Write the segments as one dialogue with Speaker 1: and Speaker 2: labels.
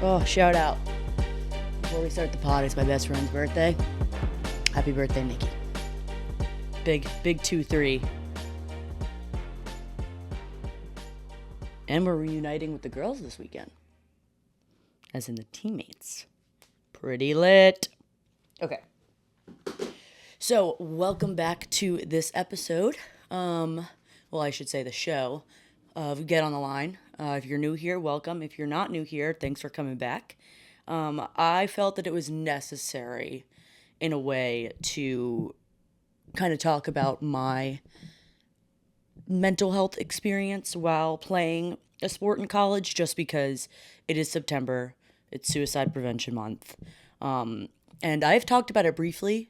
Speaker 1: Oh, shout out. Before we start the pod, it's my best friend's birthday. Happy birthday, Nikki. Big 2-3. And we're reuniting with the girls this weekend. As in the teammates. Pretty lit. Okay. So, welcome back to this episode. I should say the show of Get on the Line. If you're new here, welcome. If you're not new here, thanks for coming back. I felt that it was necessary in a way to kind of talk about my mental health experience while playing a sport in college, just because it is September. It's Suicide Prevention Month. And I've talked about it briefly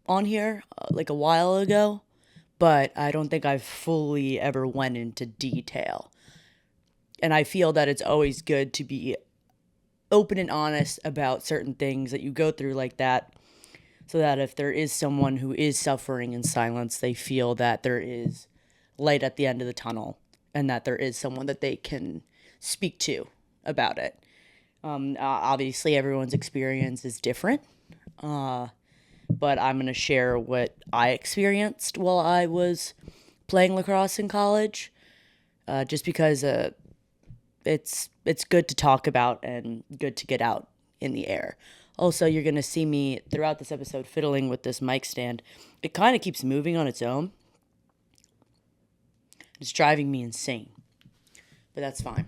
Speaker 1: on here like a while ago, but I don't think I've fully ever went into detail. And I feel that it's always good to be open and honest about certain things that you go through like that, so that if there is someone who is suffering in silence, they feel that there is light at the end of the tunnel and that there is someone that they can speak to about it. Obviously, everyone's experience is different, but I'm going to share what I experienced while I was playing lacrosse in college, just because it's good to talk about and good to get out in the air. Also, you're going to see me throughout this episode fiddling with this mic stand. It kind of keeps moving on its own. It's driving me insane, but that's fine.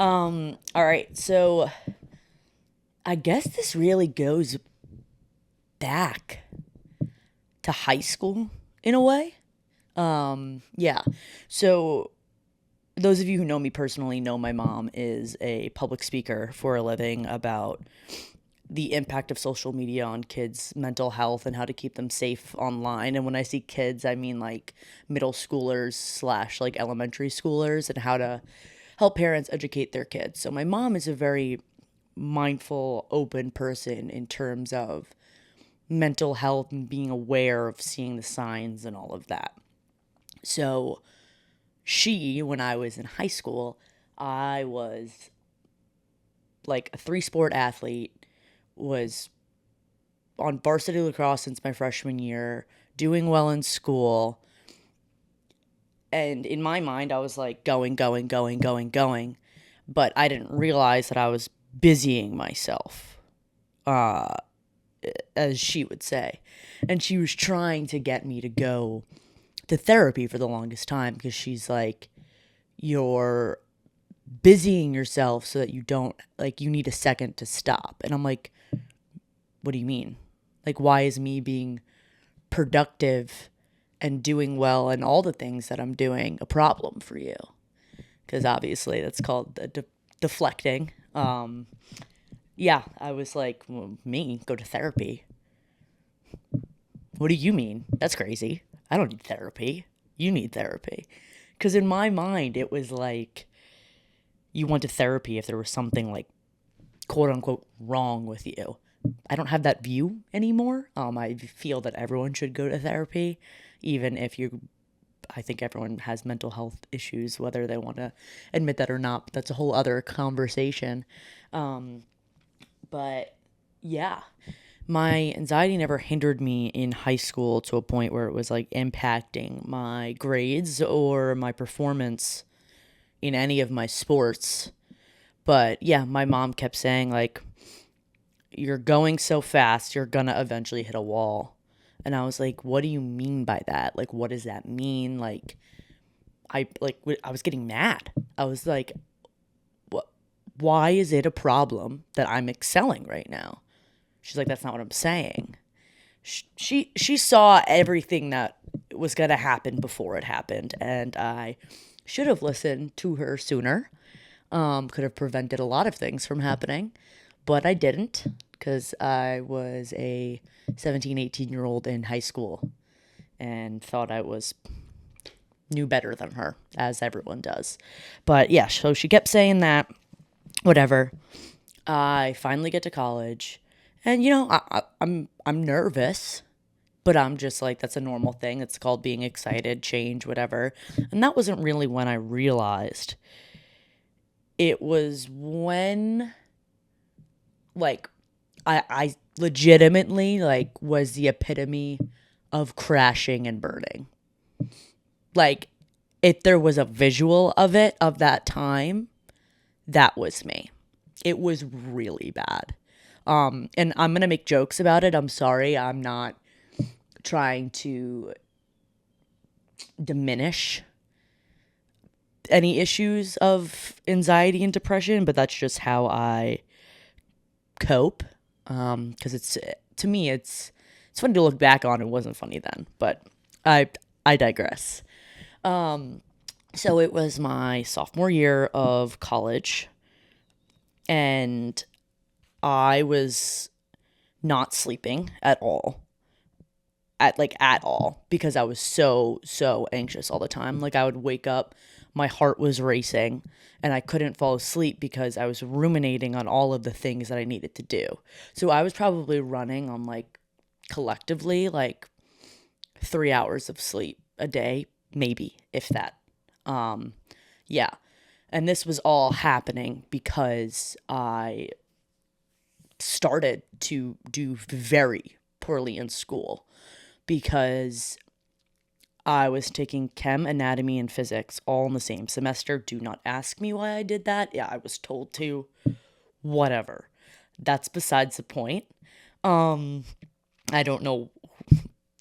Speaker 1: All right, so I guess this really goes back to high school in a way. Yeah. So those of you who know me personally know my mom is a public speaker for a living about the impact of social media on kids' mental health and how to keep them safe online. And when I see kids, I mean like middle schoolers / like elementary schoolers, and how to help parents educate their kids. So my mom is a very mindful, open person in terms of mental health and being aware of seeing the signs and all of that. So when I was in high school, I was like a 3-sport athlete, was on varsity lacrosse since my freshman year, doing well in school. And in my mind, I was like going. But I didn't realize that I was busying myself, as she would say. And she was trying to get me to go to therapy for the longest time, because she's like, you're busying yourself so that you don't, like, you need a second to stop. And I'm like, what do you mean? Like, why is me being productive and doing well and all the things that I'm doing a problem for you? Because obviously that's called deflecting. Yeah, I was like, well, me go to therapy? What do you mean? That's crazy. I don't need therapy. You need therapy. Because in my mind, it was like, you went to therapy if there was something like, quote unquote, wrong with you. I don't have that view anymore. I feel that everyone should go to therapy, even if I think everyone has mental health issues, whether they want to admit that or not. But that's a whole other conversation. But yeah, my anxiety never hindered me in high school to a point where it was like impacting my grades or my performance in any of my sports. But yeah, my mom kept saying, like, you're going so fast, you're gonna eventually hit a wall. And I was like, what do you mean by that? Like, what does that mean? Like, I was getting mad. I was like, what? Why is it a problem that I'm excelling right now? She's like, that's not what I'm saying. She saw everything that was gonna happen before it happened, and I should have listened to her sooner. Could have prevented a lot of things from happening, but I didn't, because I was a 17, 18-year-old in high school and thought knew better than her, as everyone does. But yeah, so she kept saying that, whatever. I finally get to college, and I'm nervous, but I'm just like, that's a normal thing. It's called being excited, change, whatever. And that wasn't really when I realized it was when, like, I legitimately, like, was the epitome of crashing and burning. Like, if there was a visual of it, of that time, that was me. It was really bad. And I'm going to make jokes about it. I'm sorry. I'm not trying to diminish any issues of anxiety and depression, but that's just how I cope. Because it's, to me, it's funny to look back on. It wasn't funny then, but I digress. So it was my sophomore year of college, and I was not sleeping at all. At all, because I was so anxious all the time. Like, I would wake up, my heart was racing, and I couldn't fall asleep because I was ruminating on all of the things that I needed to do. So I was probably running on, like, collectively, like, 3 hours of sleep a day, maybe, if that. Yeah. And this was all happening because I started to do very poorly in school, because I was taking chem, anatomy, and physics all in the same semester. Do not ask me why I did that. Yeah, I was told to. Whatever. That's besides the point. I don't know.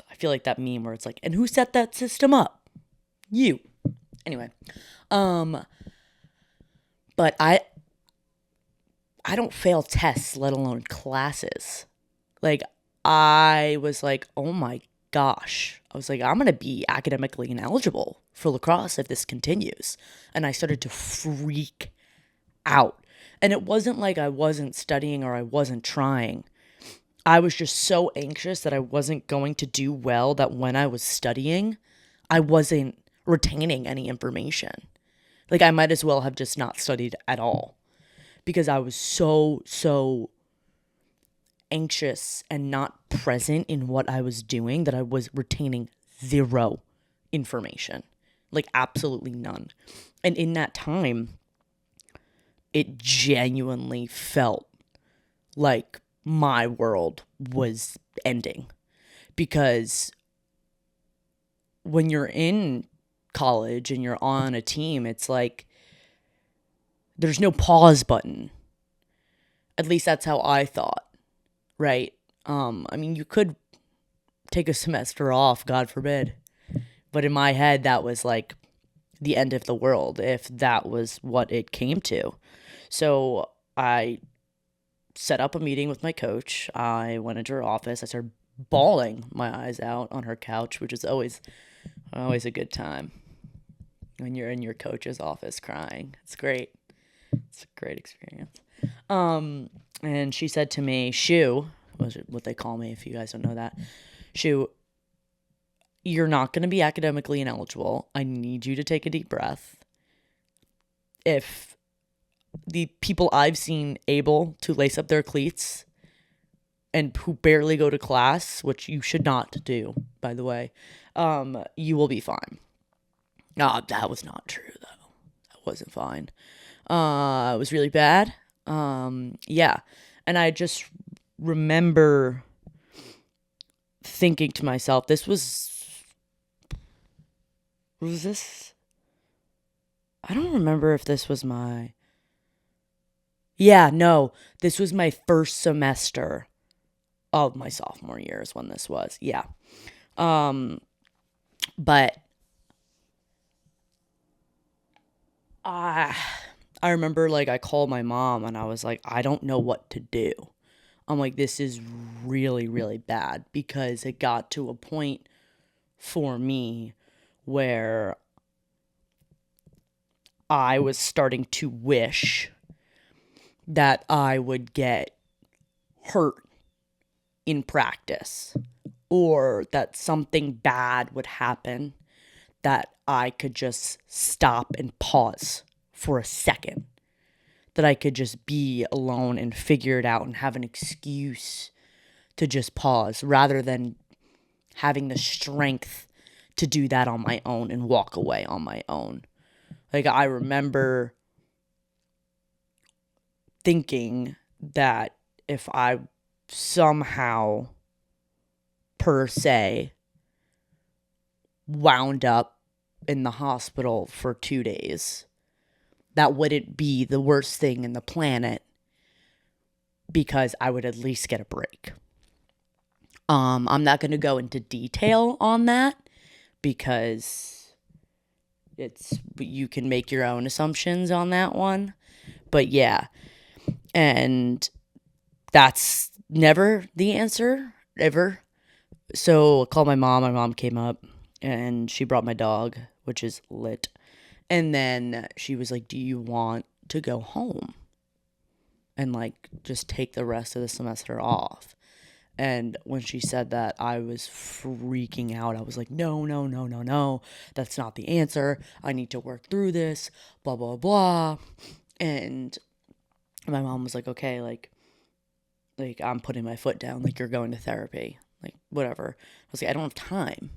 Speaker 1: I feel like that meme where it's like, and who set that system up? You. Anyway. But I don't fail tests, let alone classes. Like, I was like, oh my gosh. I was like, I'm going to be academically ineligible for lacrosse if this continues. And I started to freak out. And it wasn't like I wasn't studying or I wasn't trying. I was just so anxious that I wasn't going to do well, that when I was studying, I wasn't retaining any information. Like, I might as well have just not studied at all, because I was so anxious and not present in what I was doing that I was retaining zero information. Like, absolutely none. And in that time, it genuinely felt like my world was ending, because when you're in college and you're on a team, it's like there's no pause button. At least that's how I thought, right? I mean, you could take a semester off, God forbid. But in my head, that was like the end of the world, if that was what it came to. So I set up a meeting with my coach. I went into her office. I started bawling my eyes out on her couch, which is always a good time when you're in your coach's office crying. It's great. It's a great experience. And she said to me, Shu, was what they call me if you guys don't know that. Shu, you're not going to be academically ineligible. I need you to take a deep breath. If the people I've seen able to lace up their cleats and who barely go to class, which you should not do, by the way, you will be fine. No, that was not true, though. That wasn't fine. It was really bad. Yeah. And I just remember thinking to myself, was this? I don't remember if this was my... Yeah, no, this was my first semester of my sophomore year is when this was. Yeah. But I remember, like, I called my mom and I was like, I don't know what to do. I'm like, this is really, really bad, because it got to a point for me where I was starting to wish that I would get hurt in practice, or that something bad would happen, that I could just stop and pause for a second, that I could just be alone and figure it out and have an excuse to just pause, rather than having the strength to do that on my own and walk away on my own. Like, I remember thinking that if I somehow, per se, wound up in the hospital for 2 days, that wouldn't be the worst thing in the planet because I would at least get a break. I'm not going to go into detail on that because you can make your own assumptions on that one. But yeah, and that's never the answer, ever. So I called my mom. My mom came up and she brought my dog, which is lit. And then she was like, do you want to go home and like just take the rest of the semester off? And when she said that, I was freaking out. I was like, no, no, no, no, no. That's not the answer. I need to work through this, blah, blah, blah. And my mom was like, okay, like I'm putting my foot down. Like, you're going to therapy. Like, whatever. I was like, I don't have time.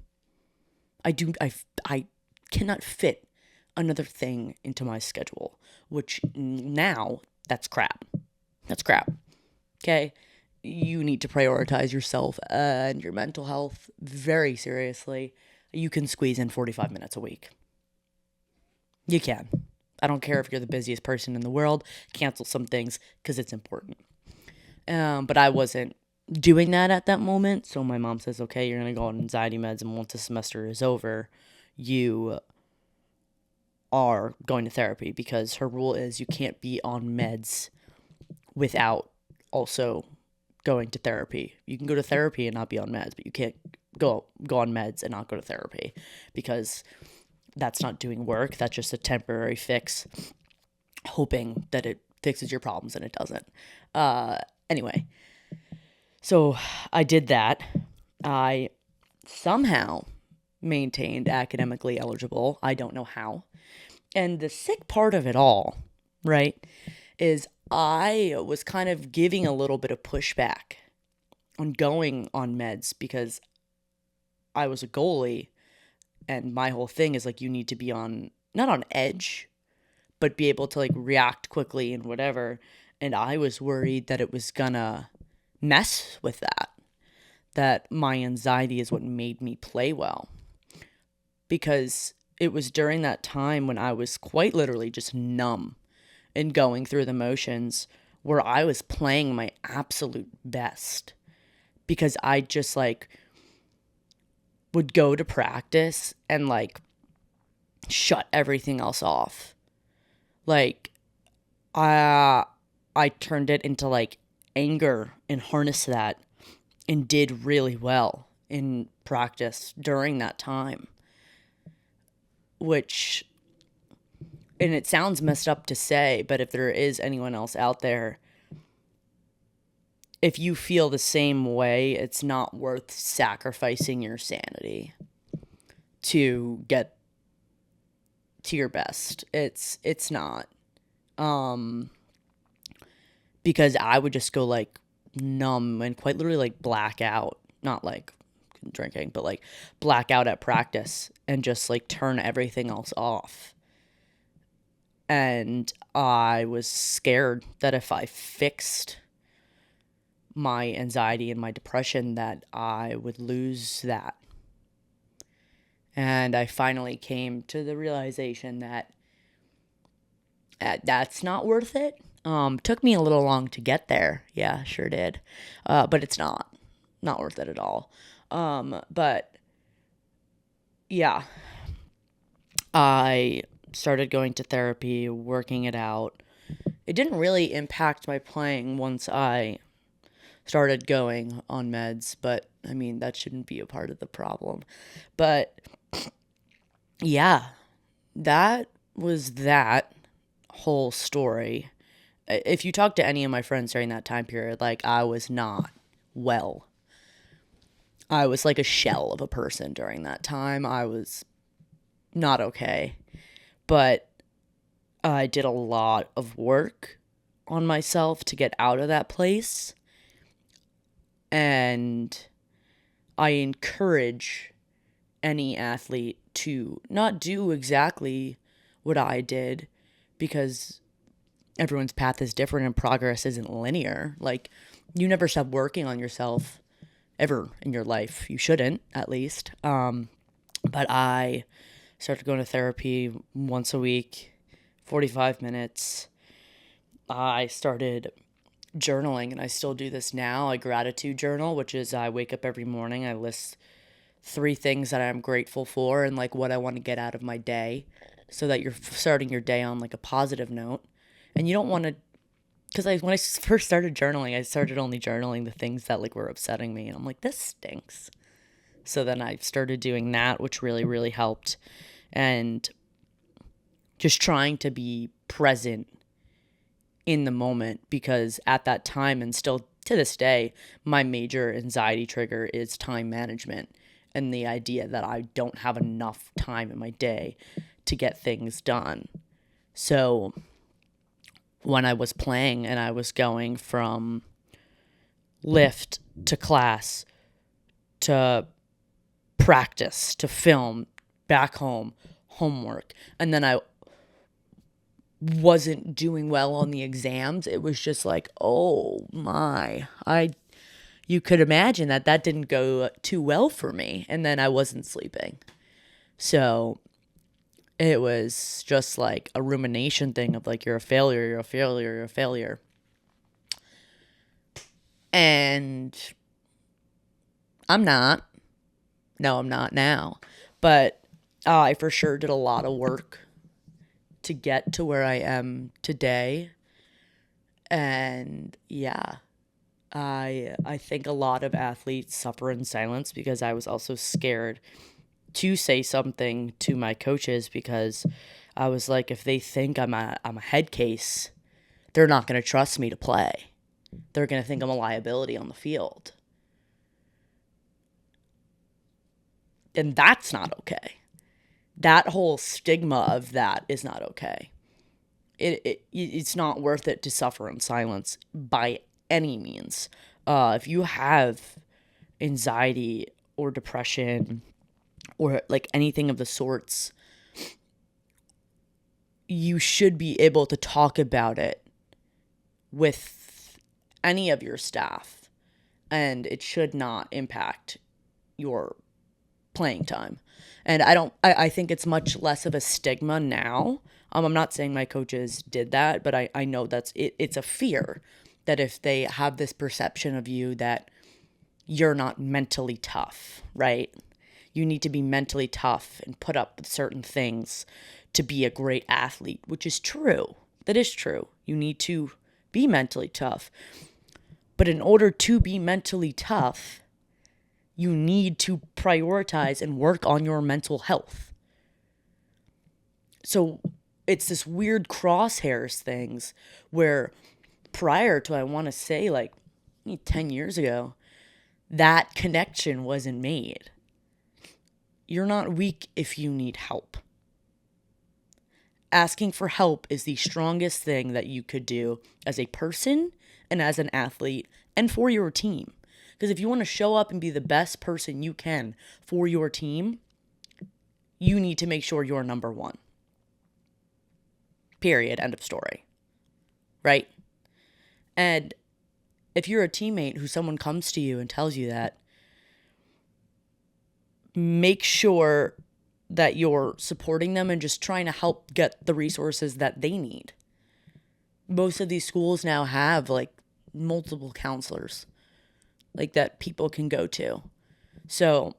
Speaker 1: I cannot fit another thing into my schedule, which now that's crap. That's crap. Okay? You need to prioritize yourself and your mental health very seriously. You can squeeze in 45 minutes a week. You can. I don't care if you're the busiest person in the world. Cancel some things because it's important. But I wasn't doing that at that moment. So my mom says, okay, you're going to go on anxiety meds. And once the semester is over, you are going to therapy, because her rule is you can't be on meds without also going to therapy. You can go to therapy and not be on meds, but you can't go on meds and not go to therapy, because that's not doing work. That's just a temporary fix, hoping that it fixes your problems, and it doesn't. Anyway, so I did that. I somehow maintained academically eligible. I don't know how. And the sick part of it all, right, is I was kind of giving a little bit of pushback on going on meds because I was a goalie, and my whole thing is like, you need to be not on edge, but be able to like react quickly and whatever. And I was worried that it was gonna mess with that my anxiety is what made me play well, because it was during that time when I was quite literally just numb and going through the motions, where I was playing my absolute best, because I just like would go to practice and like shut everything else off. Like I turned it into like anger and harnessed that and did really well in practice during that time, which, and it sounds messed up to say, but if there is anyone else out there, if you feel the same way, it's not worth sacrificing your sanity to get to your best. It's not. Because I would just go like numb and quite literally like black out. Not like drinking, but like black out at practice and just like turn everything else off. And I was scared that if I fixed my anxiety and my depression, that I would lose that. And I finally came to the realization that that's not worth it. Took me a little long to get there. Yeah, sure did. But it's not worth it at all. But yeah, I started going to therapy, working it out. It didn't really impact my playing once I started going on meds, but I mean, that shouldn't be a part of the problem. But yeah, that was that whole story. If you talk to any of my friends during that time period, like, I was not well. I was like a shell of a person during that time. I was not okay. But I did a lot of work on myself to get out of that place. And I encourage any athlete to not do exactly what I did, because everyone's path is different and progress isn't linear. Like, you never stop working on yourself ever in your life. You shouldn't, at least. But I started going to therapy once a week, 45 minutes. I started journaling, and I still do this now. I gratitude journal, which is I wake up every morning. I list 3 things that I'm grateful for and like what I want to get out of my day, so that you're starting your day on like a positive note. And you don't want to, because when I first started journaling, I started only journaling the things that like were upsetting me, and I'm like, this stinks. So then I started doing that, which really, really helped. And just trying to be present in the moment, because at that time, and still to this day, my major anxiety trigger is time management and the idea that I don't have enough time in my day to get things done. So when I was playing and I was going from lift to class to practice to film, back home, homework, and then I wasn't doing well on the exams, it was just like, oh my, you could imagine that didn't go too well for me, and then I wasn't sleeping. So it was just like a rumination thing of like, you're a failure, you're a failure, you're a failure. And I'm not. No, I'm not now. But I for sure did a lot of work to get to where I am today. And yeah, I think a lot of athletes suffer in silence, because I was also scared to say something to my coaches, because I was like, if they think I'm a head case, they're not going to trust me to play. They're going to think I'm a liability on the field. And that's not okay. That whole stigma of that is not okay. It's not worth it to suffer in silence by any means. If you have anxiety or depression or like anything of the sorts, you should be able to talk about it with any of your staff, and it should not impact your playing time. And I think it's much less of a stigma now. I'm not saying my coaches did that, but I know it's a fear that if they have this perception of you that you're not mentally tough, right? You need to be mentally tough and put up with certain things to be a great athlete, which is true. That is true. You need to be mentally tough. But in order to be mentally tough, you need to prioritize and work on your mental health. So it's this weird crosshairs things where prior to, I want to say like 10 years ago, that connection wasn't made. You're not weak if you need help. Asking for help is the strongest thing that you could do as a person and as an athlete and for your team. Because if you want to show up and be the best person you can for your team, you need to make sure you're number one. Period. End of story. Right? And if you're a teammate who someone comes to you and tells you that, make sure that you're supporting them and just trying to help get the resources that they need. Most of these schools now have like multiple counselors like that people can go to. So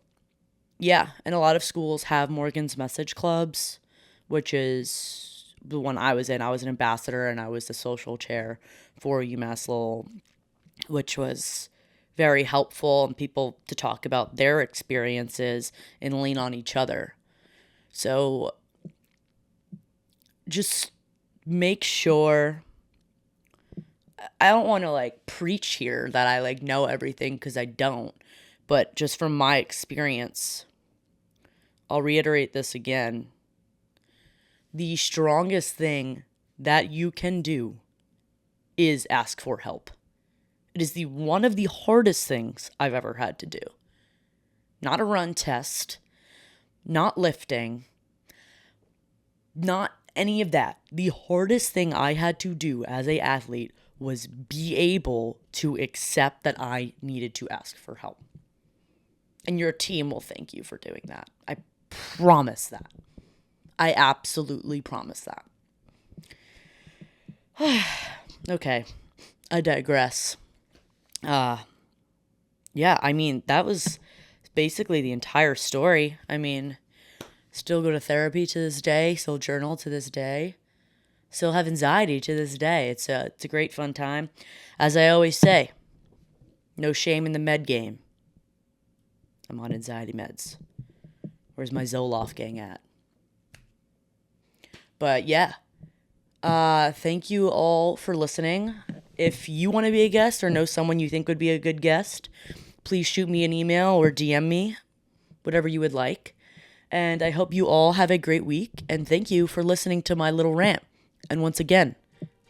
Speaker 1: yeah, and a lot of schools have Morgan's Message Clubs, which is the one I was in. I was an ambassador and I was the social chair for UMass Lowell, which was very helpful, and people to talk about their experiences and lean on each other. So just make sure, I don't want to like preach here that I like know everything, because I don't, but just from my experience, I'll reiterate this again. The strongest thing that you can do is ask for help. It is one of the hardest things I've ever had to do. Not a run test, not lifting, not any of that. The hardest thing I had to do as an athlete was be able to accept that I needed to ask for help. And your team will thank you for doing that. I promise that. I absolutely promise that. Okay, I digress. Yeah, I mean, that was basically the entire story. I mean, still go to therapy to this day, still journal to this day, still have anxiety to this day. It's a great fun time. As I always say, no shame in the med game. I'm on anxiety meds. Where's my Zoloft gang at? But yeah, thank you all for listening. If you want to be a guest or know someone you think would be a good guest, please shoot me an email or DM me, whatever you would like. And I hope you all have a great week. And thank you for listening to my little rant. And once again,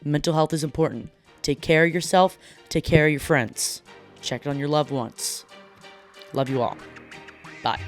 Speaker 1: mental health is important. Take care of yourself. Take care of your friends. Check on your loved ones. Love you all. Bye.